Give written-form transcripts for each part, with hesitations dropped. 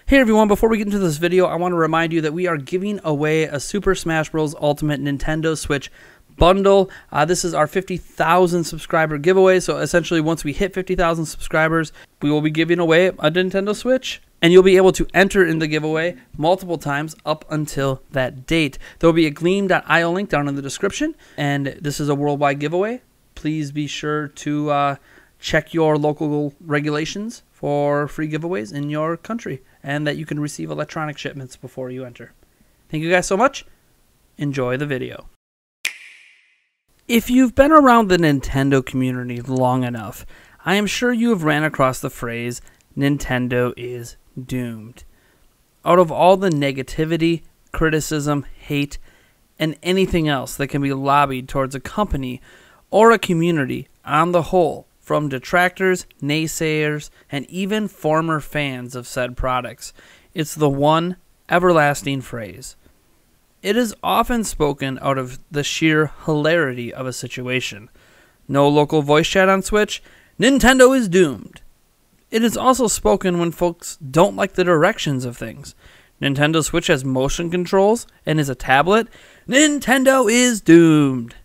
Hey everyone, before we get into this video, I want to remind you that we are giving away a Super Smash Bros. Ultimate Nintendo Switch bundle. This is our 50,000 subscriber giveaway, so essentially once we hit 50,000 subscribers, we will be giving away a Nintendo Switch, and you'll be able to enter in the giveaway multiple times up until that date. There will be a gleam.io link down in the description, and this is a worldwide giveaway. Please be sure to check your local regulations for free giveaways in your country, and that you can receive electronic shipments before you enter. Thank you guys so much. Enjoy the video. If you've been around the Nintendo community long enough, I am sure you have ran across the phrase, Nintendo is doomed. Out of all the negativity, criticism, hate, and anything else that can be lobbied towards a company or a community on the whole, from detractors, naysayers, and even former fans of said products, it's the one everlasting phrase. It is often spoken out of the sheer hilarity of a situation. No local voice chat on Switch? Nintendo is doomed. It is also spoken when folks don't like the directions of things. Nintendo Switch has motion controls and is a tablet? Nintendo is doomed.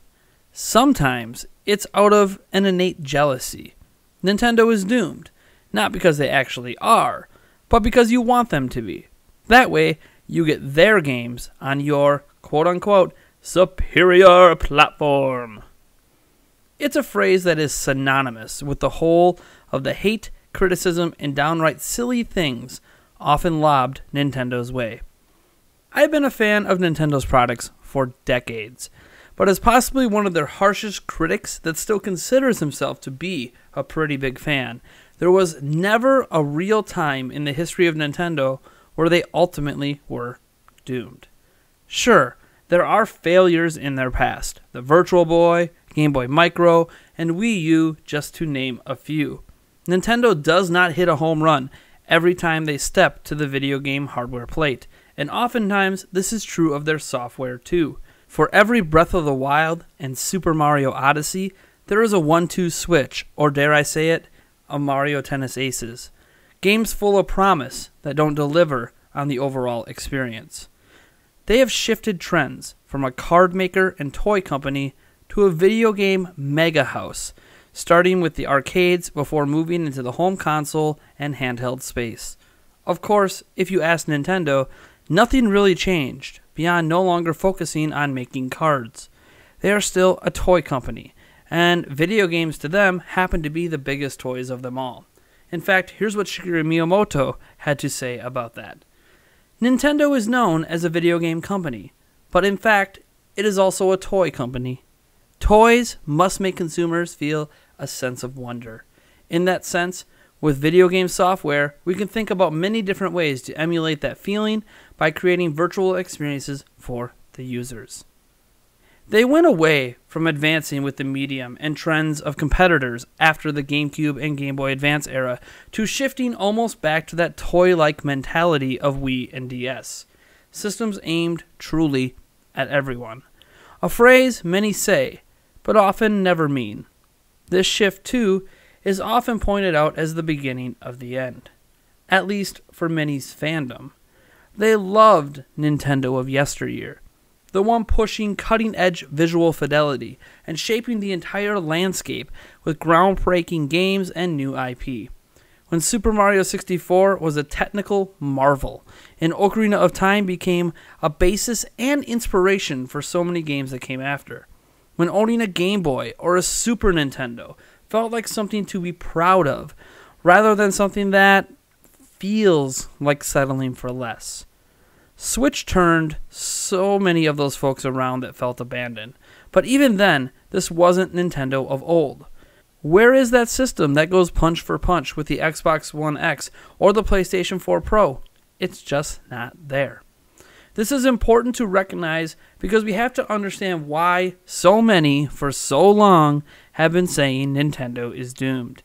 Sometimes it's out of an innate jealousy. Nintendo is doomed, not because they actually are, but because you want them to be. That way, you get their games on your quote-unquote superior platform. It's a phrase that is synonymous with the whole of the hate, criticism, and downright silly things often lobbed Nintendo's way. I've been a fan of Nintendo's products for decades, but as possibly one of their harshest critics that still considers himself to be a pretty big fan, there was never a real time in the history of Nintendo where they ultimately were doomed. Sure, there are failures in their past, the Virtual Boy, Game Boy Micro, and Wii U, just to name a few. Nintendo does not hit a home run every time they step to the video game hardware plate, and oftentimes this is true of their software too. For every Breath of the Wild and Super Mario Odyssey, there is a 1-2 switch, or dare I say it, a Mario Tennis Aces. Games full of promise that don't deliver on the overall experience. They have shifted trends from a card maker and toy company to a video game mega house, starting with the arcades before moving into the home console and handheld space. Of course, if you ask Nintendo, nothing really changed beyond no longer focusing on making cards. They are still a toy company, and video games to them happen to be the biggest toys of them all. In fact, here's what Shigeru Miyamoto had to say about that. Nintendo is known as a video game company, but in fact, it is also a toy company. Toys must make consumers feel a sense of wonder. In that sense, with video game software, we can think about many different ways to emulate that feeling by creating virtual experiences for the users. They went away from advancing with the medium and trends of competitors after the GameCube and Game Boy Advance era to shifting almost back to that toy-like mentality of Wii and DS. Systems aimed truly at everyone. A phrase many say, but often never mean. This shift, too, is often pointed out as the beginning of the end, at least for many's fandom. They loved Nintendo of yesteryear, the one pushing cutting-edge visual fidelity and shaping the entire landscape with groundbreaking games and new IP. When Super Mario 64 was a technical marvel, and Ocarina of Time became a basis and inspiration for so many games that came after. When owning a Game Boy or a Super Nintendo felt like something to be proud of, rather than something that feels like settling for less. Switch turned so many of those folks around that felt abandoned. But even then, this wasn't Nintendo of old. Where is that system that goes punch for punch with the Xbox One X or the PlayStation 4 Pro? It's just not there. This is important to recognize because we have to understand why so many, for so long, have been saying Nintendo is doomed.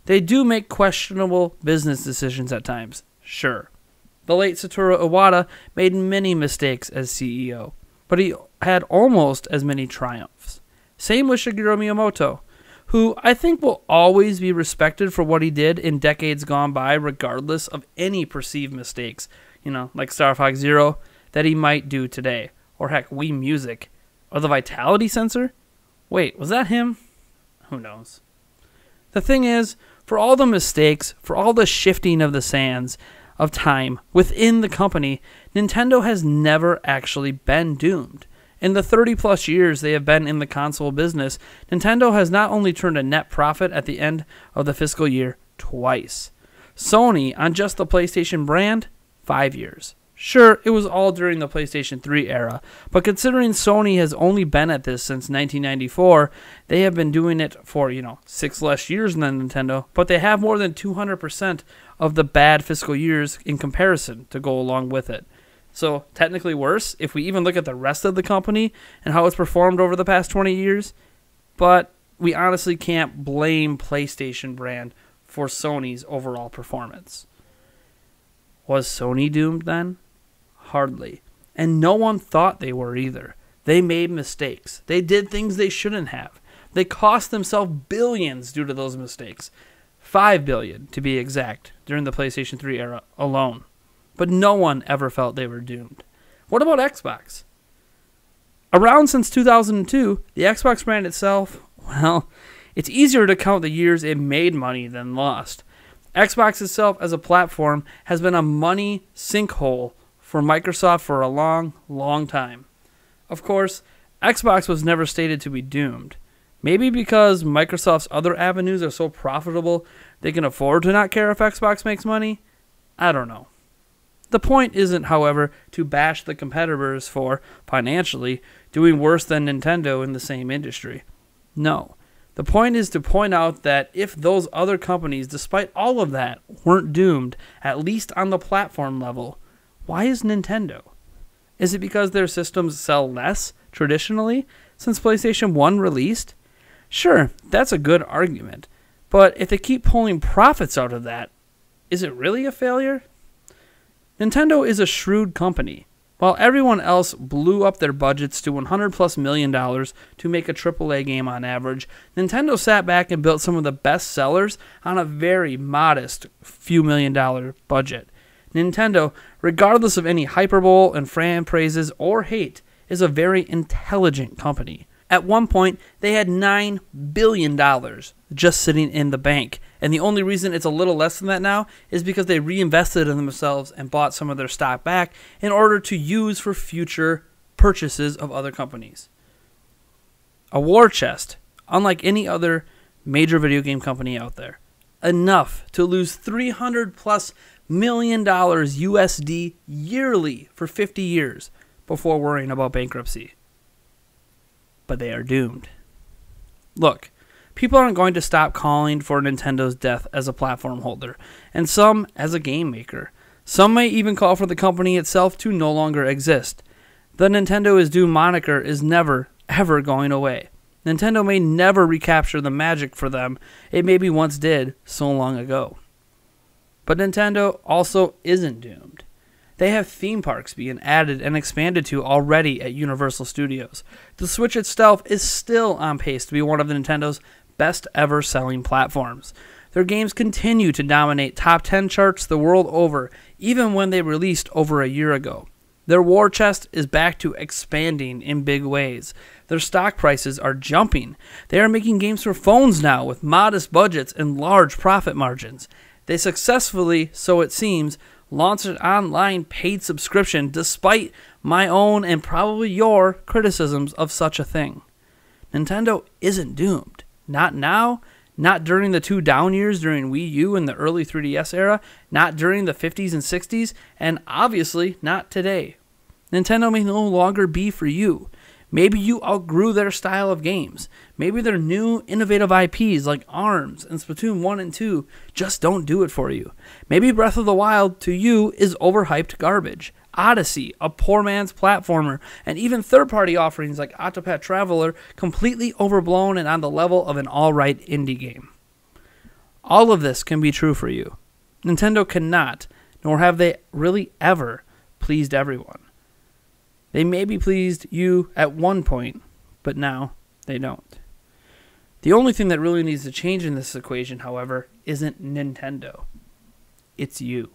They do make questionable business decisions at times, sure. The late Satoru Iwata made many mistakes as CEO, but he had almost as many triumphs. Same with Shigeru Miyamoto, who I think will always be respected for what he did in decades gone by, regardless of any perceived mistakes, like Star Fox Zero, that he might do today. Or heck, Wii Music. Or the Vitality sensor? Wait, was that him? Who knows? The thing is, for all the mistakes, for all the shifting of the sands of time within the company, Nintendo has never actually been doomed. In the 30-plus years they have been in the console business, Nintendo has not only turned a net profit at the end of the fiscal year twice. Sony, on just the PlayStation brand, 5 years. Sure, it was all during the PlayStation 3 era, but considering Sony has only been at this since 1994, they have been doing it for, 6 less years than Nintendo, but they have more than 200% of the bad fiscal years in comparison to go along with it. So, technically worse, if we even look at the rest of the company and how it's performed over the past 20 years, but we honestly can't blame PlayStation brand for Sony's overall performance. Was Sony doomed then? Hardly. And no one thought they were either. They made mistakes. They did things they shouldn't have. They cost themselves billions due to those mistakes. $5 billion, to be exact, during the PlayStation 3 era alone. But no one ever felt they were doomed. What about Xbox? Around since 2002, the Xbox brand itself, well, it's easier to count the years it made money than lost. Xbox itself as a platform has been a money sinkhole for Microsoft for a long, long time. Of course, Xbox was never stated to be doomed. Maybe because Microsoft's other avenues are so profitable they can afford to not care if Xbox makes money? I don't know. The point isn't, however, to bash the competitors for, financially, doing worse than Nintendo in the same industry. No. The point is to point out that if those other companies, despite all of that, weren't doomed, at least on the platform level, why is Nintendo? Is it because their systems sell less, traditionally, since PlayStation 1 released? Sure, that's a good argument. But if they keep pulling profits out of that, is it really a failure? Nintendo is a shrewd company. While everyone else blew up their budgets to $100+ million to make a AAA game on average, Nintendo sat back and built some of the best sellers on a very modest few $1 million budget. Nintendo, regardless of any hyperbole and fan praises or hate, is a very intelligent company. At one point, they had $9 billion just sitting in the bank. And the only reason it's a little less than that now is because they reinvested in themselves and bought some of their stock back in order to use for future purchases of other companies. A war chest, unlike any other major video game company out there. Enough to lose $300+ million USD yearly for 50 years before worrying about bankruptcy. But they are doomed. Look, people aren't going to stop calling for Nintendo's death as a platform holder, and some as a game maker. Some may even call for the company itself to no longer exist. The Nintendo is doomed moniker is never, ever going away. Nintendo may never recapture the magic for them it maybe once did so long ago. But Nintendo also isn't doomed. They have theme parks being added and expanded to already at Universal Studios. The Switch itself is still on pace to be one of Nintendo's best ever selling platforms. Their games continue to dominate top 10 charts the world over, even when they released over a year ago. Their war chest is back to expanding in big ways. Their stock prices are jumping. They are making games for phones now with modest budgets and large profit margins. They successfully, so it seems, launched an online paid subscription despite my own and probably your criticisms of such a thing. Nintendo isn't doomed. Not now, not during the 2 down years during Wii U and the early 3DS era, not during the 50s and 60s, and obviously not today. Nintendo may no longer be for you. Maybe you outgrew their style of games. Maybe their new innovative IPs like ARMS and Splatoon 1 and 2 just don't do it for you. Maybe Breath of the Wild to you is overhyped garbage. Odyssey, a poor man's platformer, and even third-party offerings like Octopath Traveler completely overblown and on the level of an alright indie game. All of this can be true for you. Nintendo cannot, nor have they really ever, pleased everyone. They maybe pleased you at one point, but now they don't. The only thing that really needs to change in this equation, however, isn't Nintendo. It's you.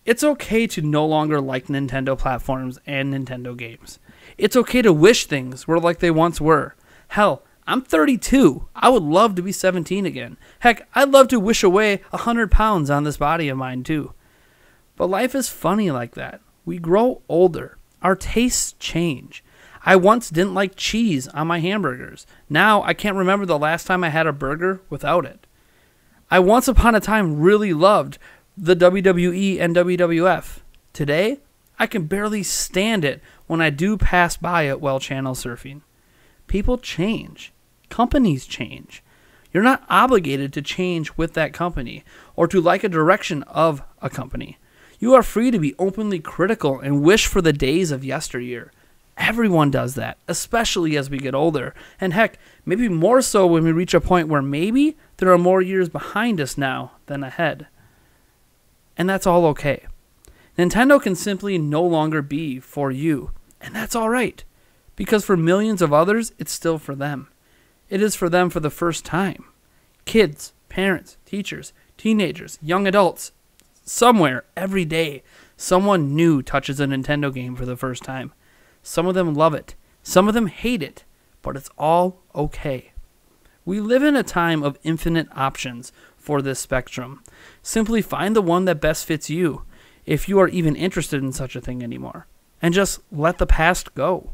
It's okay to no longer like Nintendo platforms and Nintendo games. It's okay to wish things were like they once were. Hell, I'm 32. I would love to be 17 again. Heck, I'd love to wish away 100 pounds on this body of mine too. But life is funny like that. We grow older. Our tastes change. I once didn't like cheese on my hamburgers. Now I can't remember the last time I had a burger without it. I once upon a time really loved the WWE and WWF. Today, I can barely stand it when I do pass by it while channel surfing. People change. Companies change. You're not obligated to change with that company or to like a direction of a company. You are free to be openly critical and wish for the days of yesteryear. Everyone does that, especially as we get older. And heck, maybe more so when we reach a point where maybe there are more years behind us now than ahead. And that's all okay. Nintendo can simply no longer be for you. And that's all right. Because for millions of others, it's still for them. It is for them for the first time. Kids, parents, teachers, teenagers, young adults. Somewhere, every day, someone new touches a Nintendo game for the first time. Some of them love it. Some of them hate it. But it's all okay. We live in a time of infinite options for this spectrum. Simply find the one that best fits you, if you are even interested in such a thing anymore. And just let the past go.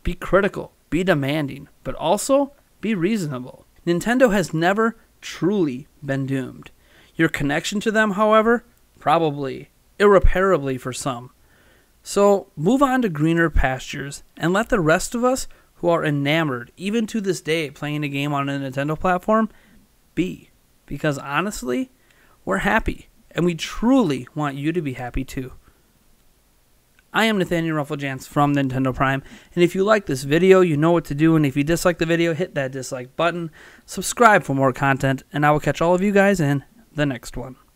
Be critical, be demanding, but also be reasonable. Nintendo has never truly been doomed. Your connection to them, however, probably, irreparably for some. So move on to greener pastures and let the rest of us who are enamored, even to this day, playing a game on a Nintendo platform, be. Because honestly, we're happy, and we truly want you to be happy too. I am Nathaniel Rufflejans from Nintendo Prime, and if you like this video, you know what to do, and if you dislike the video, hit that dislike button, subscribe for more content, and I will catch all of you guys in the next one.